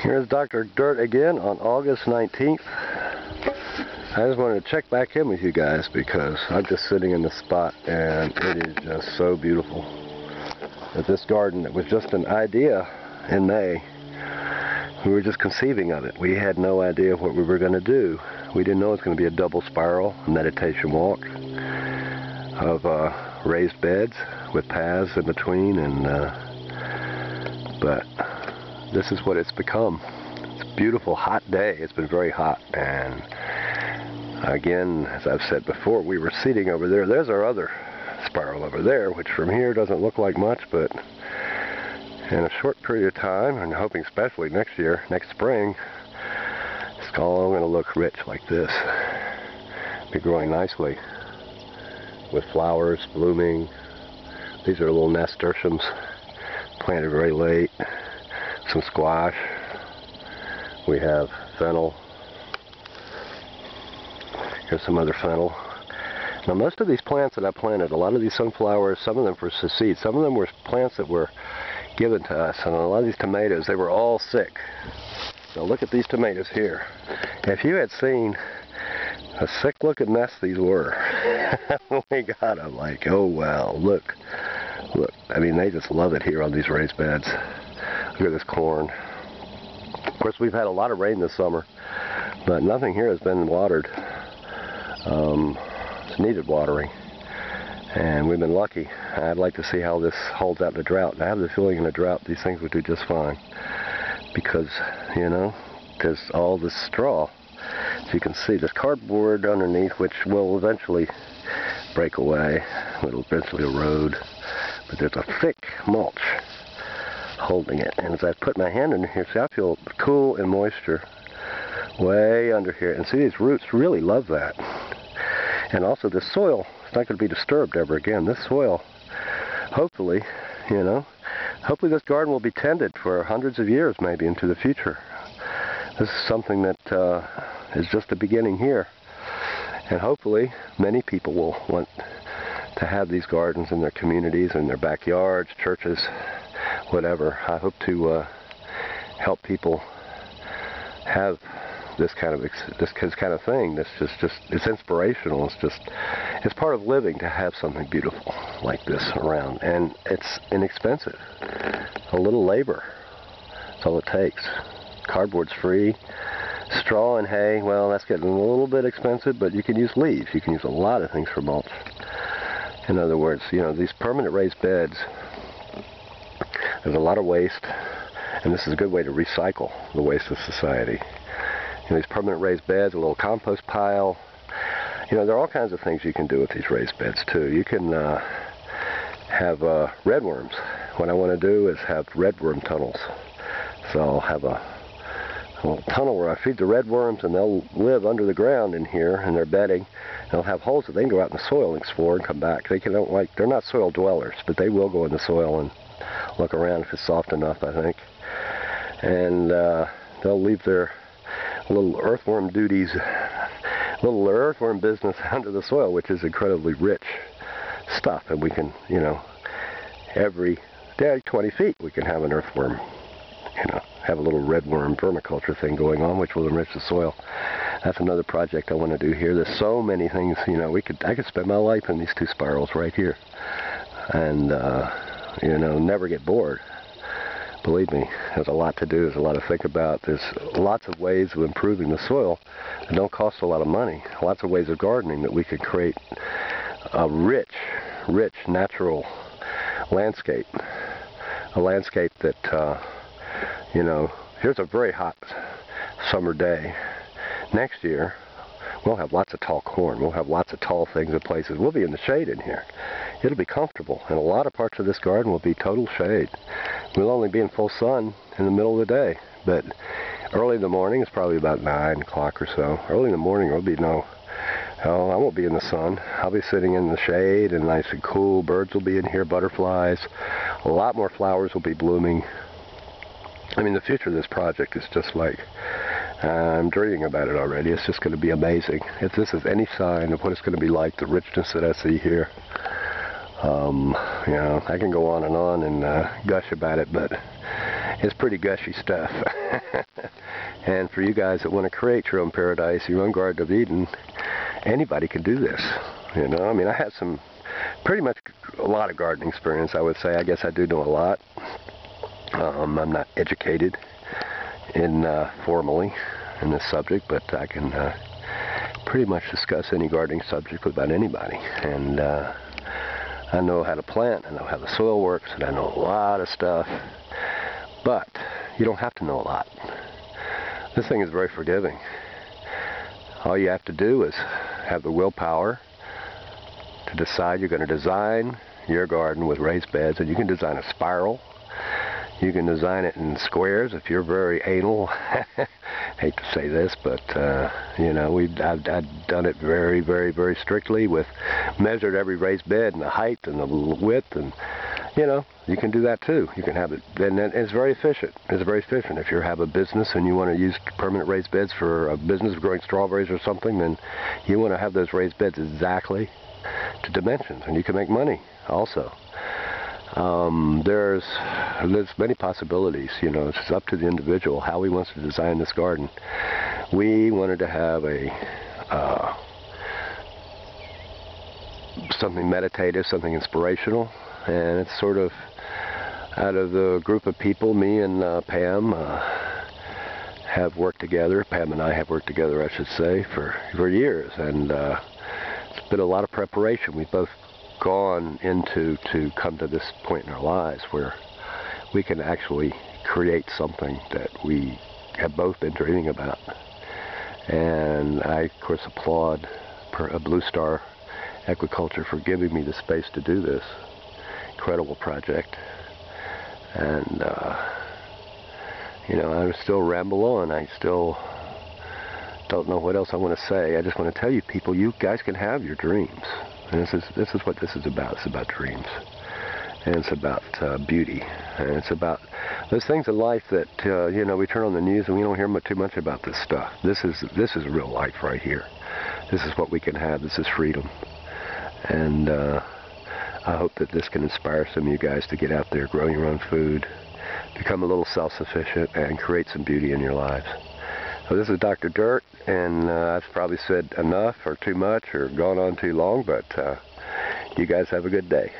Here's Dr. Dirt again on August 19th. I just wanted to check back in with you guys because I'm just sitting in the spot and it is just so beautiful. That this garden, that was just an idea in May. We were just conceiving of it. We had no idea what we were going to do. We didn't know it was going to be a double spiral meditation walk of raised beds with paths in between, but this is what it's become. It's a beautiful hot day. It's been very hot, and again, as I've said before, we were seating over there. There's our other spiral over there, which from here doesn't look like much, but in a short period of time, and hoping especially next year, next spring, it's all going to look rich like this. Be growing nicely with flowers blooming. These are little nasturtiums planted very late. Some squash. We have fennel. Here's some other fennel. Now most of these plants that I planted, a lot of these sunflowers, some of them were seed, some of them were plants that were given to us, and a lot of these tomatoes, they were all sick. Now look at these tomatoes here. If you had seen a sick looking mess these were when we got them, like, oh wow, look, I mean, they just love it here on these raised beds. Look at this corn. Of course, we've had a lot of rain this summer, but nothing here has been watered. It's needed watering, and we've been lucky. I'd like to see how this holds out in a drought. I have the feeling in a drought these things would do just fine, because, you know, there's all this straw. As you can see, there's cardboard underneath, which will eventually break away. It'll eventually erode, but there's a thick mulch holding it. And as I put my hand in here, see, I feel cool and moisture way under here. And see, these roots really love that. And also the soil, it's not going to be disturbed ever again. This soil, hopefully, you know, hopefully this garden will be tended for hundreds of years maybe into the future. This is something that is just the beginning here. And hopefully many people will want to have these gardens in their communities, in their backyards, churches, whatever. I hope to help people have this kind of thing. This just it's inspirational. It's part of living to have something beautiful like this around, and it's inexpensive. A little labor. That's all it takes. Cardboard's free. Straw and hay, well, that's getting a little bit expensive, but you can use leaves. You can use a lot of things for mulch. In other words, you know, these permanent raised beds, there's a lot of waste, and this is a good way to recycle the waste of society. You know, these permanent raised beds, a little compost pile. You know, there are all kinds of things you can do with these raised beds too. You can have redworms. What I want to do is have redworm tunnels. So I'll have a little tunnel where I feed the redworms, and they'll live under the ground in here in their bedding. They'll have holes that they can go out in the soil and explore and come back. They're not soil dwellers, but they will go in the soil and look around if it's soft enough, I think. And they'll leave their little earthworm duties, little earthworm business under the soil, which is incredibly rich stuff. And we can, you know, every day, 20 feet, we can have an earthworm, you know, have a little redworm vermiculture thing going on, which will enrich the soil. That's another project I want to do here. There's so many things, you know, I could spend my life in these two spirals right here, and you know, never get bored. Believe me, there's a lot to do. There's a lot to think about. There's lots of ways of improving the soil that don't cost a lot of money. Lots of ways of gardening that we could create a rich, natural landscape. A landscape that, you know, here's a very hot summer day. Next year, we'll have lots of tall corn. We'll have lots of tall things in places. We'll be in the shade in here. It'll be comfortable, and a lot of parts of this garden will be total shade. We'll only be in full sun in the middle of the day, but early in the morning, it's probably about 9 o'clock or so. Early in the morning, there'll be I won't be in the sun. I'll be sitting in the shade and nice and cool. Birds will be in here, butterflies. A lot more flowers will be blooming. I mean, the future of this project is just like, I'm dreaming about it already. It's just going to be amazing. If this is any sign of what it's going to be like, the richness that I see here, You know, I can go on and gush about it, but It's pretty gushy stuff. And for you guys that want to create your own paradise, your own Garden of Eden, anybody can do this. You know, I mean, I had pretty much a lot of gardening experience, I would say. I guess I do know a lot. I'm not educated formally in this subject, but I can pretty much discuss any gardening subject with about anybody. And I know how to plant, I know how the soil works, and I know a lot of stuff. But you don't have to know a lot. This thing is very forgiving. All you have to do is have the willpower to decide you're going to design your garden with raised beds, and you can design a spiral. You can design it in squares if you're very anal. Hate to say this, but you know, I've done it very, very, very strictly, with measured every raised bed and the height and the width, and you know, you can do that too. You can have it, and it's very efficient. It's very efficient. If you have a business and you want to use permanent raised beds for a business growing strawberries or something, then you want to have those raised beds exactly to dimensions, and you can make money also. There's many possibilities. You know, it's up to the individual how he wants to design this garden. We wanted to have something meditative, something inspirational, and it's sort of out of the group of people. Me and Pam have worked together. Pam and I have worked together, I should say, for years, and it's been a lot of preparation. We've both gone into to come to this point in our lives where we can actually create something that we have both been dreaming about. And I, of course, applaud Blue Star Aquaculture for giving me the space to do this incredible project. And you know, I still ramble on. I still don't know what else I want to say. I just want to tell you people, you guys can have your dreams. And this is what this is about. It's about dreams, and it's about beauty, and it's about those things in life that you know, we turn on the news and we don't hear too much about this stuff. This is real life right here. This is what we can have. This is freedom, and I hope that this can inspire some of you guys to get out there, grow your own food, become a little self-sufficient, and create some beauty in your lives. So this is Dr. Dirt, and I've probably said enough or too much or gone on too long, but you guys have a good day.